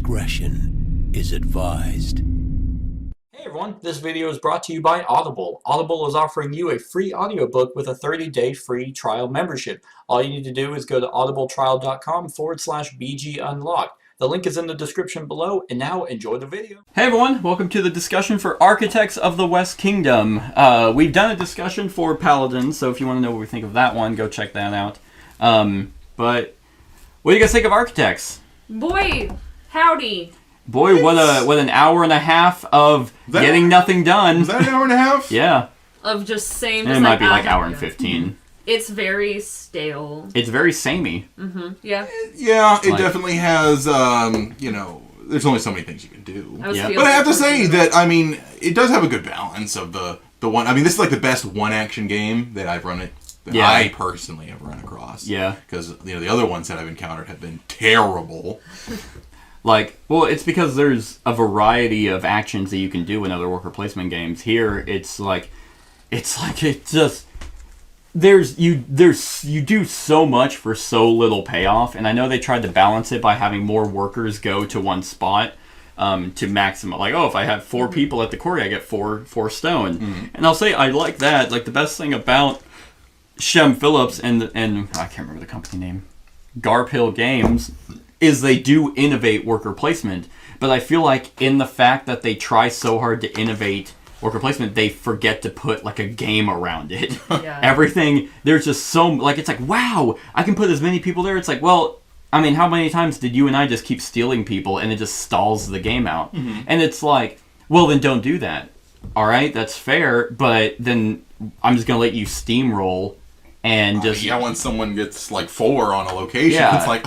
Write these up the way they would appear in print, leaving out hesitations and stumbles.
discretion is advised. Hey everyone, this video is brought to you by Audible. Audible is offering you a free audiobook with a 30-day free trial membership. All you need to do is go to audibletrial.com/bgunlocked. The link is in the description below, and now enjoy the video. Hey everyone, welcome to the discussion for Architects of the West Kingdom. We've done a discussion for Paladins, so if you want to know what we think of that one, go check that out. But what do you guys think of Architects? Boy, howdy. Boy, what an hour and a half of getting nothing done. Is that an hour and a half? Yeah. Of just same. It might be like hour and 15. It's very stale. It's very samey. Mm-hmm. Yeah. Yeah, it definitely has, there's only so many things you can do. But I have to say that, I mean, it does have a good balance of the one. I mean, this is like the best one-action game that I've run I personally have run across. Yeah. Because, the other ones that I've encountered have been terrible. It's because there's a variety of actions that you can do in other worker placement games. Here, you do so much for so little payoff, and I know they tried to balance it by having more workers go to one spot to maximum. Like, if I have 4 people at the quarry, I get 4 stone. Mm-hmm. And I'll say I like that. Like, the best thing about Shem Phillips and I can't remember the company name, Garp Hill Games, is they do innovate worker placement. But I feel like in the fact that they try so hard to innovate worker placement, they forget to put like a game around it. Yeah. Everything, there's just so, it's like, wow, I can put as many people there. It's like, well, I mean, how many times did you and I just keep stealing people and it just stalls the game out? Mm-hmm. And it's like, well, then don't do that. All right, that's fair, but then I'm just going to let you steamroll and just... when someone gets 4 on a location, it's like,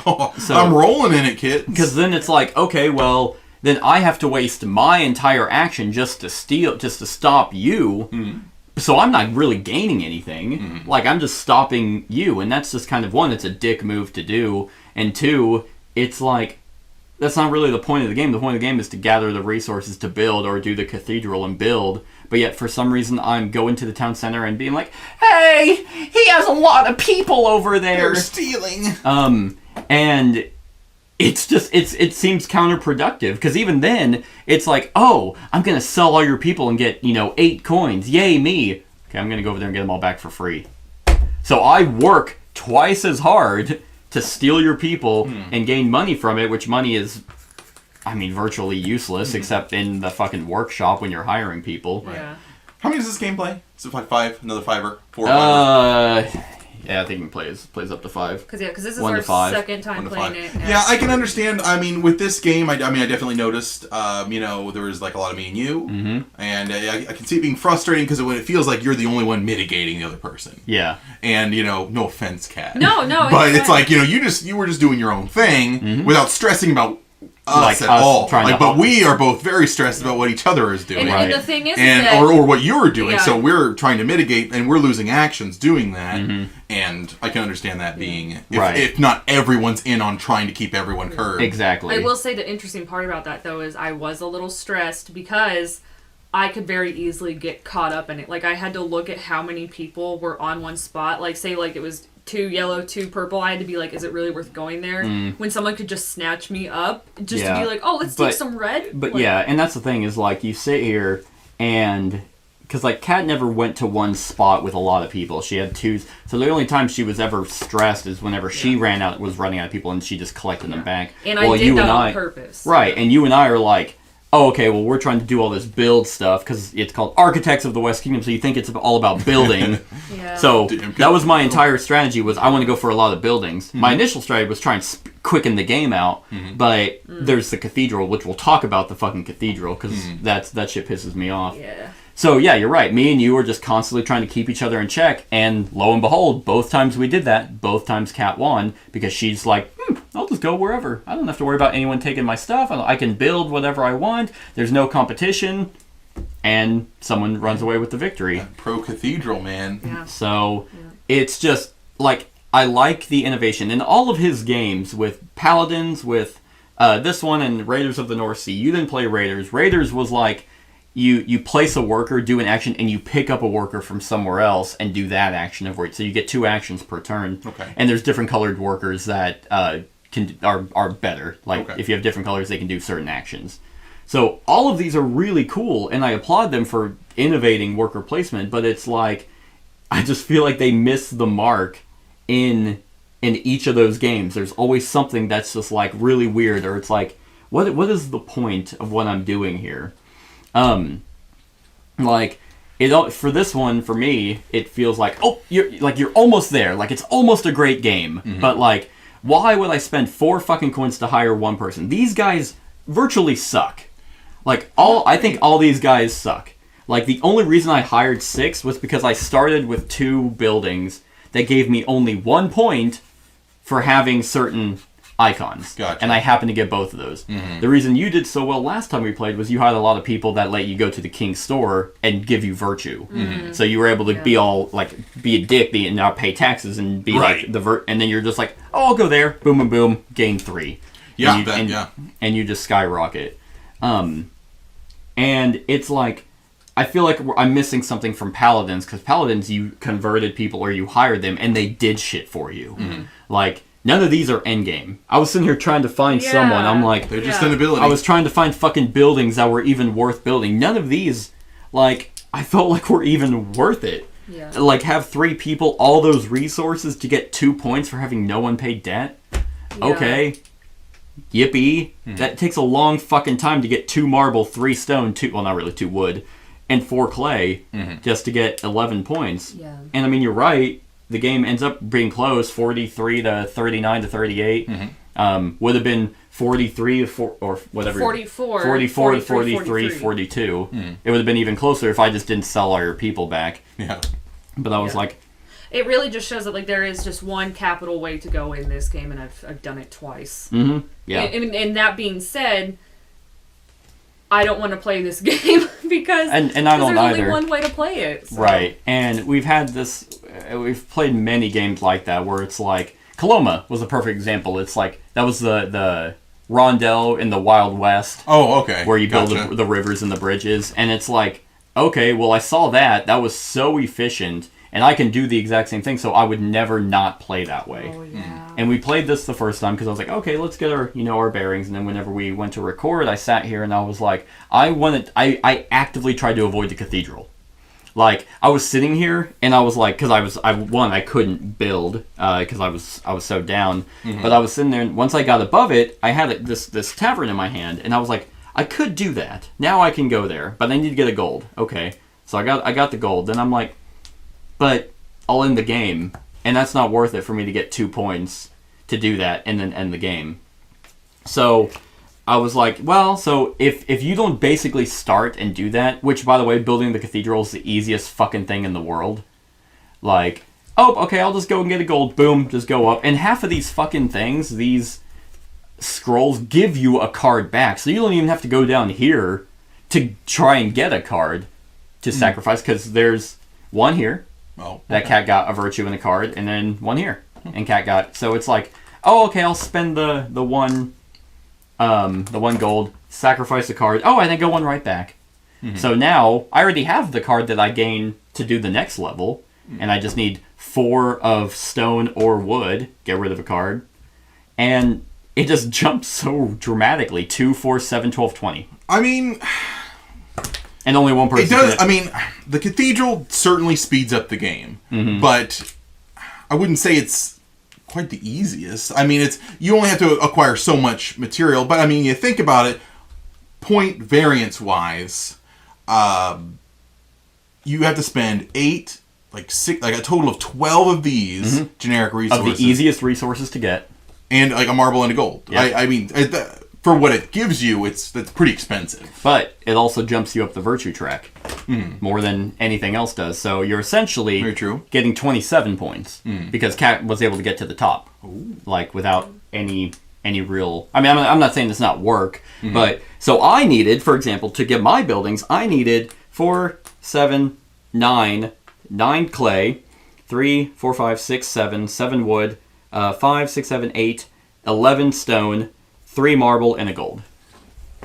I'm rolling in it, kid. Because then it's like, okay, well... then I have to waste my entire action just to stop you. Mm. So I'm not really gaining anything. Mm. I'm just stopping you. And that's just kind of, 1, it's a dick move to do. And 2, it's like, that's not really the point of the game. The point of the game is to gather the resources to build or do the cathedral and build. But yet, for some reason, I'm going to the town center and being like, hey, he has a lot of people over there. They're stealing. And... it's just, it seems counterproductive, because even then, it's like, I'm going to sell all your people and get, 8 coins. Yay, me. Okay, I'm going to go over there and get them all back for free. So I work twice as hard to steal your people and gain money from it, which money is, virtually useless, except in the fucking workshop when you're hiring people. Right. Yeah. How many does this game play? Is it 5? Another 5? 4 5? Yeah, I think it plays up to 5. Because this is our second time playing it. Yeah, I can understand. With this game, I definitely noticed, there was a lot of me and you. Mm-hmm. And I can see it being frustrating because it feels like you're the only one mitigating the other person. Yeah. And, no offense, Kat. No. But it's like, you were just doing your own thing without stressing about us at all. But we are both very stressed about what each other is doing. And the thing is, or what you were doing. Yeah. So we're trying to mitigate, and we're losing actions doing that. Mm-hmm. And I can understand that being, if not everyone's in on trying to keep everyone curbed. Exactly. I will say the interesting part about that, though, is I was a little stressed because I could very easily get caught up in it. I had to look at how many people were on one spot. Say it was 2 yellow, 2 purple. I had to be like, is it really worth going there? When someone could just snatch me up, just to be like, let's take some red. But and that's the thing is, you sit here and... because, Kat never went to one spot with a lot of people. She had 2. So the only time she was ever stressed is whenever she running out of people and she just collected them back. And I did that on purpose. Right, and you and I are like, okay, well, we're trying to do all this build stuff because it's called Architects of the West Kingdom, so you think it's all about building. Yeah. So that was my entire strategy, was I want to go for a lot of buildings. Mm-hmm. My initial strategy was trying to quicken the game out, but there's the cathedral, which we'll talk about the fucking cathedral, because that shit pisses me off. Yeah. So, yeah, you're right. Me and you were just constantly trying to keep each other in check, and lo and behold, both times we did that, both times Kat won, because she's like, I'll just go wherever. I don't have to worry about anyone taking my stuff. I can build whatever I want. There's no competition, and someone runs away with the victory. Pro-cathedral, man. Yeah. So, it's just, I like the innovation. In all of his games, with Paladins, with this one, and Raiders of the North Sea, you didn't play Raiders. Raiders was you place a worker, do an action, and you pick up a worker from somewhere else and do that action of work. So you get 2 actions per turn. Okay. And there's different colored workers that are better. Like, Okay. if you have different colors, they can do certain actions. So all of these are really cool, and I applaud them for innovating worker placement, but it's like, I just feel like they miss the mark in each of those games. There's always something that's just like really weird, or it's like, what is the point of what I'm doing here? Like, for this one, for me, it feels like, oh, you're almost there. Like, it's almost a great game. Mm-hmm. But like, why would I spend 4 fucking coins to hire one person? These guys virtually suck. Like, I think all these guys suck. Like, the only reason I hired 6 was because I started with 2 buildings that gave me only 1 point for having certain icons. Gotcha. And I happened to get both of those. Mm-hmm. The reason you did so well last time we played was you had a lot of people that let you go to the king's store and give you virtue. Mm-hmm. So you were able to be all, like, be a dick and not pay taxes and be like and then you're just like, oh, I'll go there. Boom, boom, boom. Gain 3. Yeah, and you just skyrocket. And it's like, I feel like I'm missing something from Paladins, because Paladins, you converted people or you hired them, and they did shit for you. Mm-hmm. Like, none of these are endgame. I was sitting here trying to find someone. I'm like, they're just an ability. I was trying to find fucking buildings that were even worth building. None of these, like, I felt like were even worth it. Yeah. Like, have 3 people, all those resources to get 2 points for having no unpaid debt? Yeah. Okay. Yippee. That takes a long fucking time to get 2 marble, 3 stone, 2, well, not really, 2 wood, and 4 clay, just to get 11 points. Yeah. And I mean, you're right. The game ends up being close, 43 to 39 to 38. Would have been 43 or whatever. 44 to 43, 42. It would have been even closer if I just didn't sell all your people back. Yeah. But I was like, it really just shows that, like, there is just one capital way to go in this game, and I've done it twice. Mm-hmm. Yeah. And that being said, I don't want to play this game because and I don't there's either. only one way to play it. So. Right. And we've played many games like that where it's like, Coloma was a perfect example. It's like, that was the Rondell in the Wild West. Oh, okay. Where you build the rivers and the bridges. And it's like, okay, well, I saw that. That was so efficient. And I can do the exact same thing, so I would never not play that way. Oh, yeah. And we played this the first time because I was like, okay, let's get our bearings. And then whenever we went to record, I sat here and I was like, I actively tried to avoid the cathedral. Like, I was sitting here and I was like, because I couldn't build because I was so down. Mm-hmm. But I was sitting there, and once I got above it, I had this tavern in my hand, and I was like, I could do that. Now I can go there, but I need to get a gold. Okay, so I got the gold. Then I'm like, but I'll end the game, and that's not worth it for me to get 2 points to do that and then end the game. So I was like, well, so if you don't basically start and do that, which, by the way, building the cathedral is the easiest fucking thing in the world. Like, oh, okay, I'll just go and get a gold. Boom, just go up. And half of these fucking things, these scrolls, give you a card back. So you don't even have to go down here to try and get a card to sacrifice, because there's one here. Oh, okay. That cat got a virtue and a card, and then one here, and cat got. So it's like, oh, okay, I'll spend the one gold, sacrifice the card. Oh, and then go one right back. Mm-hmm. So now I already have the card that I gain to do the next level, and I just need 4 of stone or wood. Get rid of a card, and it just jumps so dramatically. 2, 4, 7, 12, 20. I mean. And only one person. It does. I mean, the cathedral certainly speeds up the game, but I wouldn't say it's quite the easiest. I mean, you only have to acquire so much material, but I mean, you think about it, point variance wise, you have to spend 8, like a total of 12 of these generic resources. Of the easiest resources to get, and like a marble and a gold. Yep. I mean. For what it gives you, that's pretty expensive. But it also jumps you up the virtue track more than anything else does. So you're essentially very true. Getting 27 points because Cat was able to get to the top, like without any real. I mean, I'm not saying it's not work, but so I needed, for example, to get my buildings, I needed 4, 7, 9 clay, 3, 4, 5, 6, 7 wood, 5, 6, 7, 8, 11 stone. 3 marble and a gold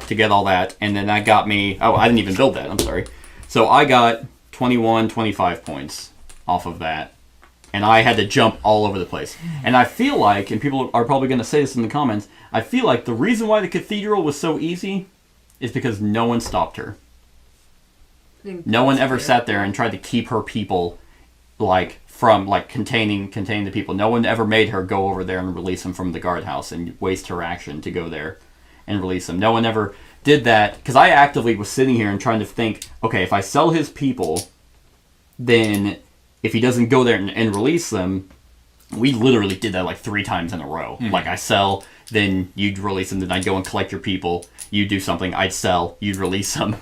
to get all that, and then that got me. Oh, I didn't even build that. I'm sorry. So I got 21, 25 points off of that. and I had to jump all over the place. And I feel like, and people are probably going to say this in the comments, I feel like the reason why the cathedral was so easy is because no one stopped her. No one ever sat there and tried to keep her people, like, from, like, containing the people. No one ever made her go over there and release them from the guardhouse and waste her action to go there and release them. No one ever did that, because I actively was sitting here and trying to think, okay, if I sell his people, then if he doesn't go there and release them, we literally did that like 3 times in a row. Like, I sell, then you'd release them, then I'd go and collect your people, you'd do something, I'd sell, you'd release them.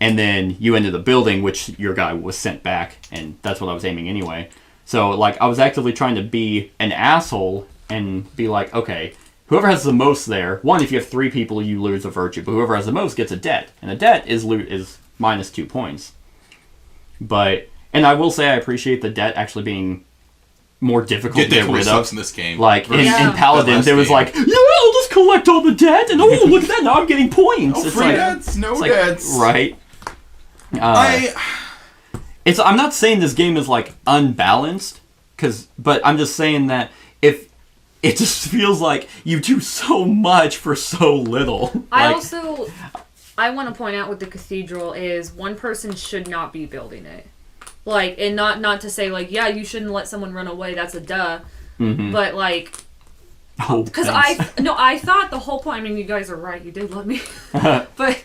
And then you ended up building, which your guy was sent back, and that's what I was aiming anyway. So, like, I was actively trying to be an asshole and be like, okay, whoever has the most there, one, if you have 3 people, you lose a virtue, but whoever has the most gets a debt, and a debt is minus 2 points. But, and I will say I appreciate the debt actually being more difficult to get rid of in this game. Like, in Paladins, it was like, yeah, I'll just collect all the debt, and oh, look at that, now I'm getting points. Oh, it's free like, debts, no like, debts. Right. I'm not saying this game is like unbalanced, but I'm just saying that if it just feels like you do so much for so little. I want to point out with the cathedral is one person should not be building it. Like, and not to say like, yeah, you shouldn't let someone run away. That's a duh. But like, because I thought the whole point. I mean, you guys are right. You did let me, but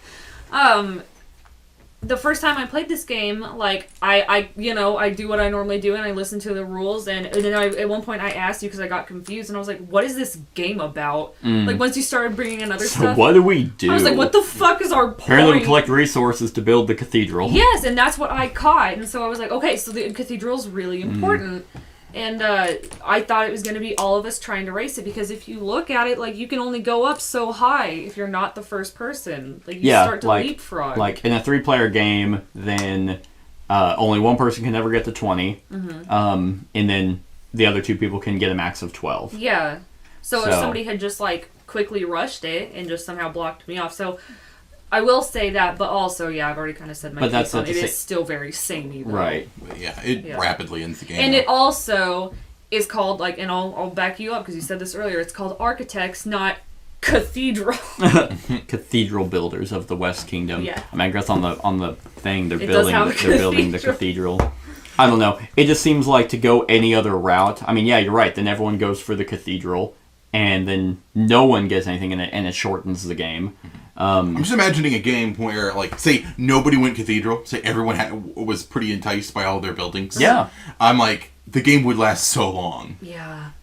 the first time I played this game, like, I do what I normally do, and I listen to the rules, and then at one point I asked you because I got confused, and I was like, what is this game about? Like, once you started bringing in other stuff. So what do we do? I was like, what the fuck is our point? Apparently we collect resources to build the cathedral. Yes, and that's what I caught, and so I was like, okay, so the cathedral's really important. And I thought it was going to be all of us trying to race it, because if you look at it, like, you can only go up so high if you're not the first person. Like, you start to leapfrog. Like, in a 3-player game, then only one person can ever get to 20, and then the other 2 people can get a max of 12. Yeah. So if somebody had just, like, quickly rushed it and just somehow blocked me off. So I will say that, but also, yeah, I've already kind of said my piece on it. It is still very samey, though. Right. Yeah, it rapidly ends the game. And it also is called, like, and I'll back you up because you said this earlier, it's called Architects, not Cathedral. Cathedral builders of the West Kingdom. Yeah. I mean, I guess on the thing they're building the cathedral. I don't know. It just seems like to go any other route. I mean, yeah, you're right. Then everyone goes for the cathedral, and then no one gets anything in it, and it shortens the game. I'm just imagining a game where, like, say nobody went cathedral, say everyone was pretty enticed by all their buildings. Yeah. I'm like, the game would last so long. Yeah.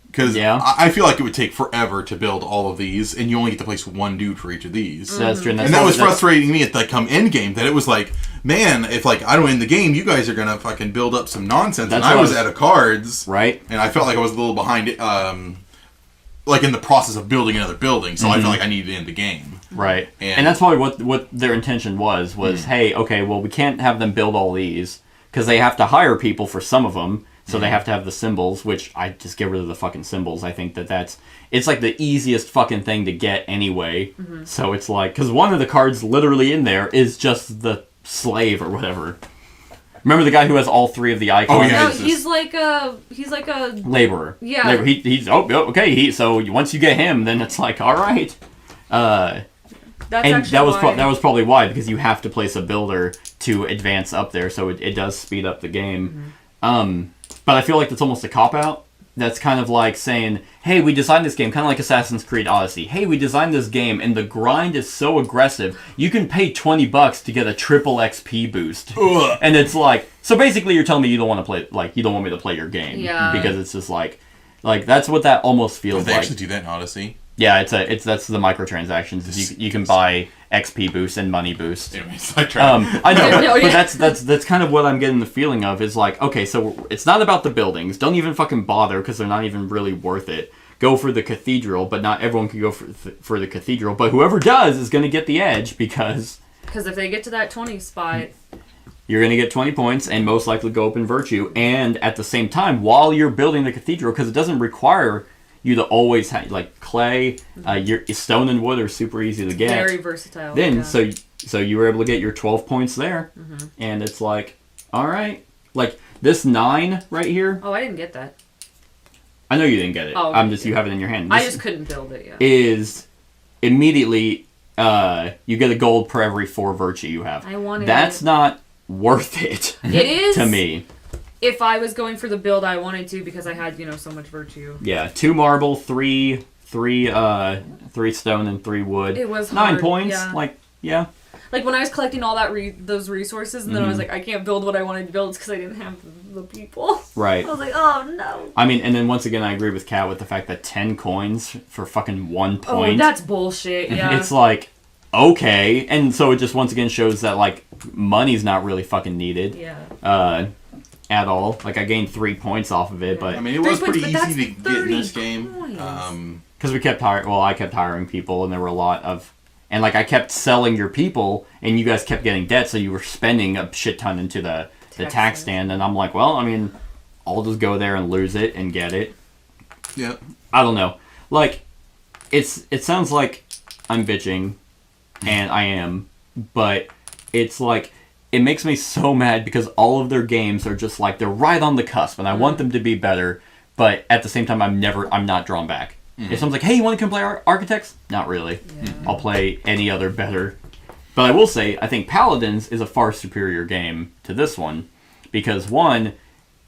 Because I feel like it would take forever to build all of these, and you only get to place 1 dude for each of these. That's true. And that was frustrating me at the end game, that it was like, man, if, like, I don't win the game, you guys are going to fucking build up some nonsense. And I was out of cards. Right. And I felt like I was a little behind it, like, in the process of building another building, so I felt like I needed to end the game. Right. And that's probably what their intention was, hey, okay, well, we can't have them build all these, because they have to hire people for some of them, so they have to have the symbols, which I just get rid of the fucking symbols. I think it's like the easiest fucking thing to get anyway. So it's like, because one of the cards literally in there is just the slave or whatever. Remember the guy who has all 3 of the icons? Oh, yeah. No, he's like a laborer. Yeah. Labor. He's okay. So once you get him, then it's like, all right. That was probably why, because you have to place a builder to advance up there, so it does speed up the game. But I feel like that's almost a cop-out. That's kind of like saying, hey, we designed this game, kind of like Assassin's Creed Odyssey. Hey, we designed this game, and the grind is so aggressive, you can pay $20 to get a triple XP boost. Ugh. And it's like, so basically you're telling me you don't want to play, like, you don't want me to play your game. Yeah. Because it's just like that's what that almost feels like. They actually do that in Odyssey? Yeah, that's the microtransactions. You can buy XP boost and money boost. Anyways, I know, but that's kind of what I'm getting the feeling of, is like, okay, so it's not about the buildings. Don't even fucking bother, because they're not even really worth it. Go for the cathedral, but not everyone can go for the cathedral. But whoever does is going to get the edge, because if they get to that 20 spot, you're going to get 20 points and most likely go up in virtue. And at the same time, while you're building the cathedral, because it doesn't require you to always have, like, clay, your stone and wood are super easy to get. Very versatile. Then, so you were able to get your 12 points there, and it's like, all right. Like, This 9 right here, Oh, I didn't get that. I know you didn't get it. Oh, I'm just, you have it in your hand. I This just couldn't build it yet. is immediately, you get a gold per every 4 virtue you have. I wanted That's it. not worth it. It is to me. If I was going for the build I wanted to because I had, so much virtue. Yeah, 2 marble, 3 stone, and 3 wood. It was 9 hard, points. yeah. Yeah. Like when I was collecting all that those resources, and then I was Mm-hmm. like, I can't build what I wanted to build because I didn't have the people. Right. I was like, oh no. I mean, and then once again, I agree with Kat with the fact that 10 coins for fucking 1 Oh, point. that's bullshit. Yeah. It's like, okay. And so it just once again shows that, like, money's not really fucking needed. Yeah. At all. Like, I gained 3 points off of it, but... I mean, it was 3 points, pretty but easy to that's get in this 30 game. points. Because we kept hiring... Well, I kept hiring people, and there were a lot of... And, like, I kept selling your people, and you guys kept getting debt, so you were spending a shit ton into the tax stand, and I'm like, well, I mean, I'll just go there and lose it and get it. Yeah. I don't know. Like, it sounds like I'm bitching, and I am, but it's like... It makes me so mad because all of their games are just like, they're right on the cusp, and I want them to be better, but at the same time, I'm not drawn back. If someone's like, hey, you want to come play Architects? Not really. Yeah. I'll play any other better. But I will say, I think Paladins is a far superior game to this one, because one,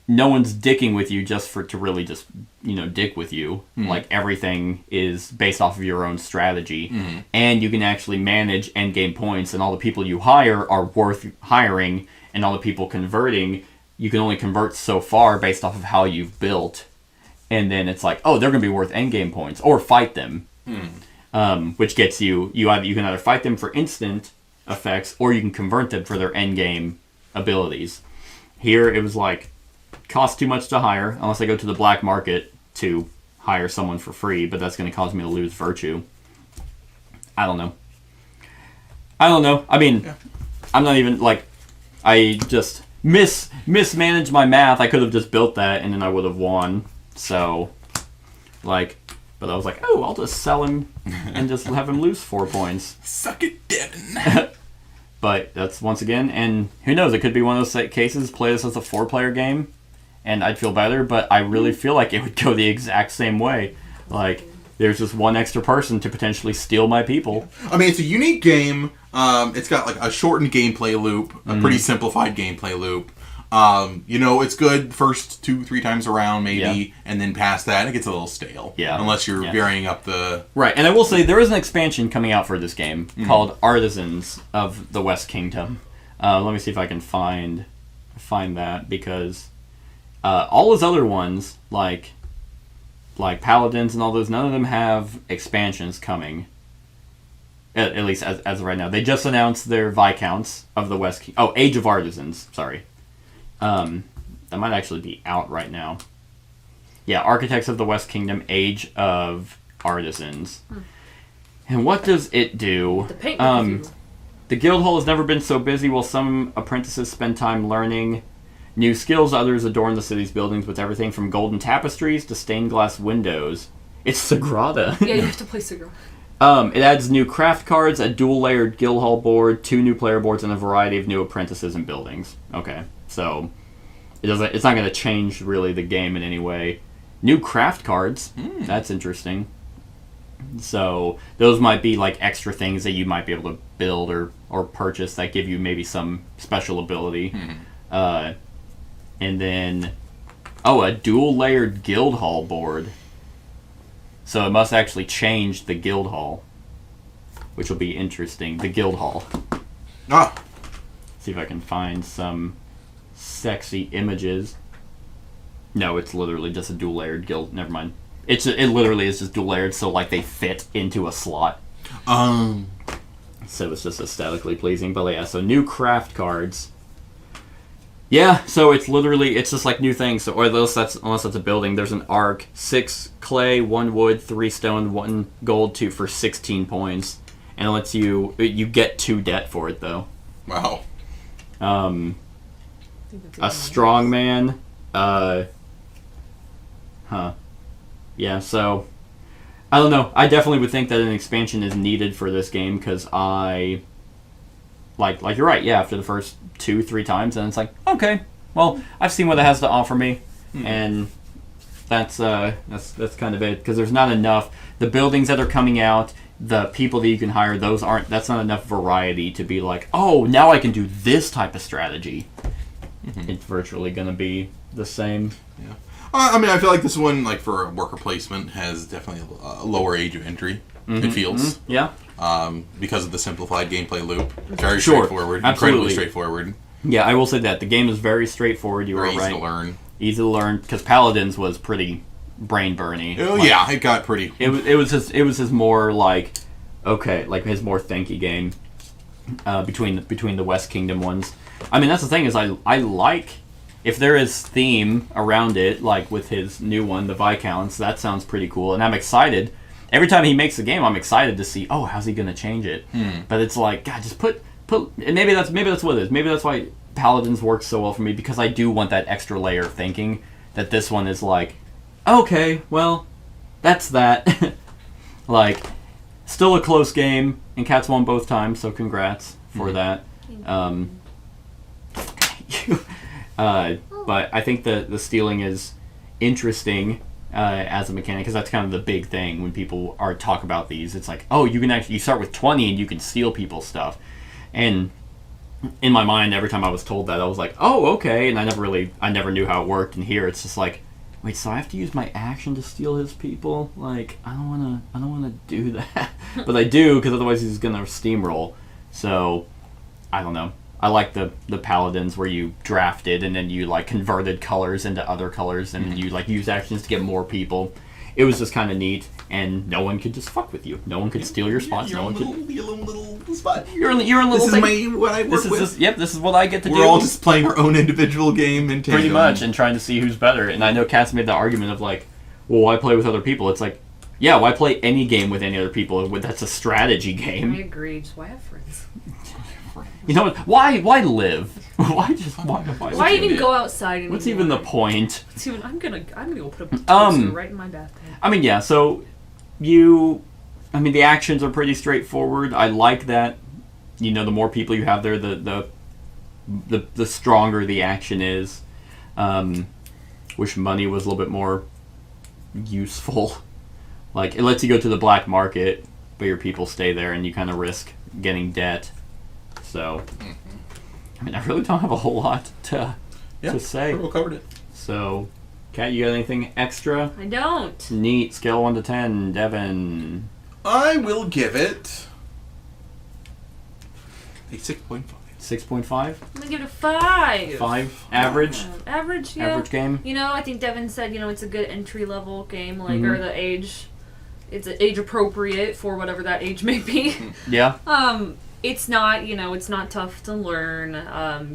no one's dicking with you just to really just, dick with you. Like, everything is based off of your own strategy. And you can actually manage endgame points, and all the people you hire are worth hiring, and all the people converting, you can only convert so far based off of how you've built. And then it's like, oh, they're going to be worth endgame points, or fight them. Which gets you can either fight them for instant effects, or you can convert them for their endgame abilities. Here, it was like, costs too much to hire, unless I go to the black market to hire someone for free, but that's going to cause me to lose virtue. I don't know. I mean, I'm not even, like, I just mismanaged my math. I could have just built that, and then I would have won. So, like, but I was like, oh, I'll just sell him and just have him lose 4 points. Suck it, Devin. But that's, once again, and who knows, it could be one of those cases, play this as a 4-player game, and I'd feel better, but I really feel like it would go the exact same way. Like, there's just one extra person to potentially steal my people. I mean, it's a unique game. It's got, like, a shortened gameplay loop, a pretty simplified gameplay loop. It's good first 2-3 times around, maybe, and then past that, it gets a little stale. Yeah. Unless you're varying up the... Right, and I will say, there is an expansion coming out for this game called Artisans of the West Kingdom. Let me see if I can find that, because all those other ones, like Paladins and all those, none of them have expansions coming. At least as of right now. They just announced their Viscounts of the West Kingdom. Oh, Age of Artisans, sorry. That might actually be out right now. Yeah, Architects of the West Kingdom, Age of Artisans. And what does it do? The paint with you. The guild hall has never been so busy. While some apprentices spend time learning new skills, others adorn the city's buildings with everything from golden tapestries to stained glass windows. It's Sagrada. Yeah, you have to play Sigurd. It adds new craft cards, a dual-layered guild hall board, 2 new player boards, and a variety of new apprentices and buildings. Okay, so it's not going to change really the game in any way. New craft cards. That's interesting. So those might be like extra things that you might be able to build or purchase that give you maybe some special ability. And then, a dual-layered guild hall board. So it must actually change the guild hall, which will be interesting. The guild hall. See if I can find some sexy images. No, it's literally just a dual-layered guild. Never mind. It literally is just dual-layered, so like they fit into a slot. So it's just aesthetically pleasing. But yeah, so new craft cards. Yeah, so it's just like new things. So, or unless that's a building, there's an arc, 6 clay, 1 wood, 3 stone, 1 gold, 2 for 16 points, and it lets you get 2 debt for it though. Wow. A strong man. Yeah, so I don't know. I definitely would think that an expansion is needed for this game because like you're right. Yeah, after the first 2-3 times, and it's like, okay, well, I've seen what it has to offer me, and that's kind of it. Because there's not enough. The buildings that are coming out, the people that you can hire, that's not enough variety to be like, oh, now I can do this type of strategy. It's virtually going to be the same. Yeah. I mean, I feel like this one, like for a worker placement, has definitely a lower age of entry. It feels. Yeah. Because of the simplified gameplay loop. Very Sure. straightforward. Absolutely. Incredibly straightforward. Yeah, I will say that. The game is very straightforward. You Very were right. easy to learn. Easy to learn, because Paladins was pretty brain burny. Oh, yeah, it got pretty... It was his more like, okay, like his more thanky game between the West Kingdom ones. I mean, that's the thing is I like, if there is theme around it, like with his new one, the Viscounts, that sounds pretty cool, and I'm excited. Every time he makes a game, I'm excited to see, oh, how's he going to change it? But it's like, God, just put, and maybe that's what it is. Maybe that's why Paladins works so well for me, because I do want that extra layer of thinking, that this one is like, okay, well, that's that. Like, still a close game, and Cats won both times, so congrats for that. But I think the stealing is interesting as a mechanic, because that's kind of the big thing when people talk about these. It's like, oh, you start with 20 and you can steal people's stuff. And in my mind, every time I was told that, I was like, oh, okay, and I never knew how it worked. And here it's just like, wait, so I have to use my action to steal his people? Like, I don't wanna do that. But I do, because otherwise he's gonna steamroll. So I don't know. I like the Paladins where you drafted and then you like converted colors into other colors, and you like use actions to get more people. It was just kind of neat, and no one could just fuck with you. No one could steal your spots. No one could. Your little spot. You're a little. This is what I work with. This is what I get to do. We're all just playing our own individual game in tandem. Pretty much, and trying to see who's better. And I know Cass made the argument of like, well, why play with other people? It's like, yeah, why play any game with any other people? That's a strategy game. I agree. Just why have friends? You know what? Why live? Why even go outside? What's even the point? I'm gonna go put a toaster right in my bathtub. I mean, yeah. So the actions are pretty straightforward. I like that. You know, the more people you have there, the stronger the action is. Wish money was a little bit more useful. Like, it lets you go to the black market, but your people stay there, and you kind of risk getting debt. So, I mean, I really don't have a whole lot to say. We covered it. So, Kat, you got anything extra? I don't. Neat. Scale 1 to 10. Devin. I will give it a 6.5. 6.5? I'm gonna give it a 5. 5? Average? Average, yeah. Average game? You know, I think Devin said, it's a good entry-level game, like, or the age, it's age appropriate for whatever that age may be. Yeah. It's not, it's not tough to learn.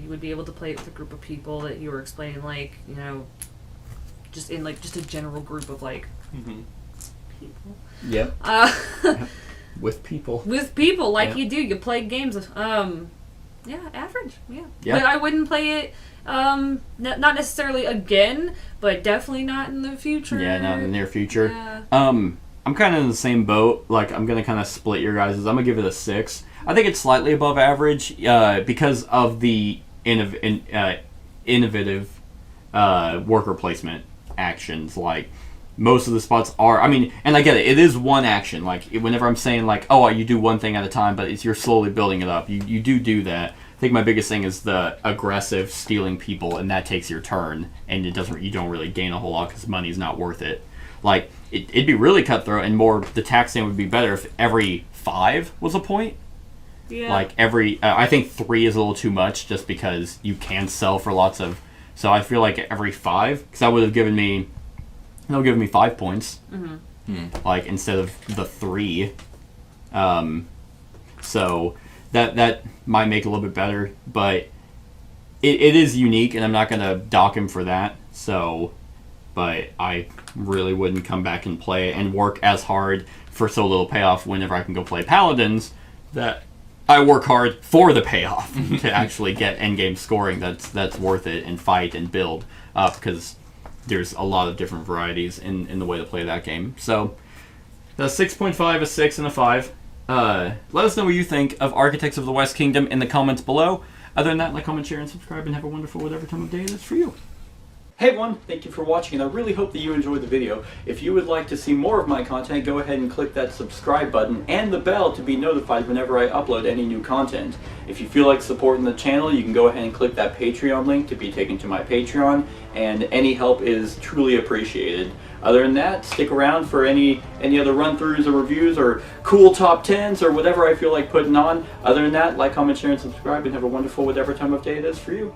You would be able to play it with a group of people that you were explaining, like, just in, like, just a general group of, like, people. Yep. With people. With people, like you do. You play games. Yeah, average. Yeah. Yeah. But I wouldn't play it, not necessarily again, but definitely not in the future. Yeah, not in the near future. Yeah. I'm kind of in the same boat. Like, I'm going to kind of split your guys'. I'm going to give it a 6. I think it's slightly above average because of the innovative worker placement actions. Like, most of the spots are, and I get it. It is one action. Like, whenever I'm saying, like, oh, you do one thing at a time, but you're slowly building it up. You do that. I think my biggest thing is the aggressive stealing people, and that takes your turn, and you don't really gain a whole lot because money's not worth it. Like, it'd be really cutthroat, and the taxing would be better if every 5 was a point. Yeah. Like, I think 3 is a little too much just because you can sell for lots of, so I feel like every 5, because that would have given me 5 points. Like, instead of the 3. So that might make it a little bit better, but it is unique, and I'm not going to dock him for that. So, but I really wouldn't come back and play it and work as hard for so little payoff whenever I can go play Paladins, that I work hard for the payoff to actually get endgame scoring that's worth it, and fight and build up, because there's a lot of different varieties in the way to play that game. So, the 6.5, a 6, and a 5. Let us know what you think of Architects of the West Kingdom in the comments below. Other than that, like, comment, share, and subscribe, and have a wonderful whatever time of day it is for you. Hey everyone, thank you for watching, and I really hope that you enjoyed the video. If you would like to see more of my content, go ahead and click that subscribe button and the bell to be notified whenever I upload any new content. If you feel like supporting the channel, you can go ahead and click that Patreon link to be taken to my Patreon, and any help is truly appreciated. Other than that, stick around for any other run-throughs or reviews or cool top 10s or whatever I feel like putting on. Other than that, like, comment, share, and subscribe, and have a wonderful whatever time of day it is for you.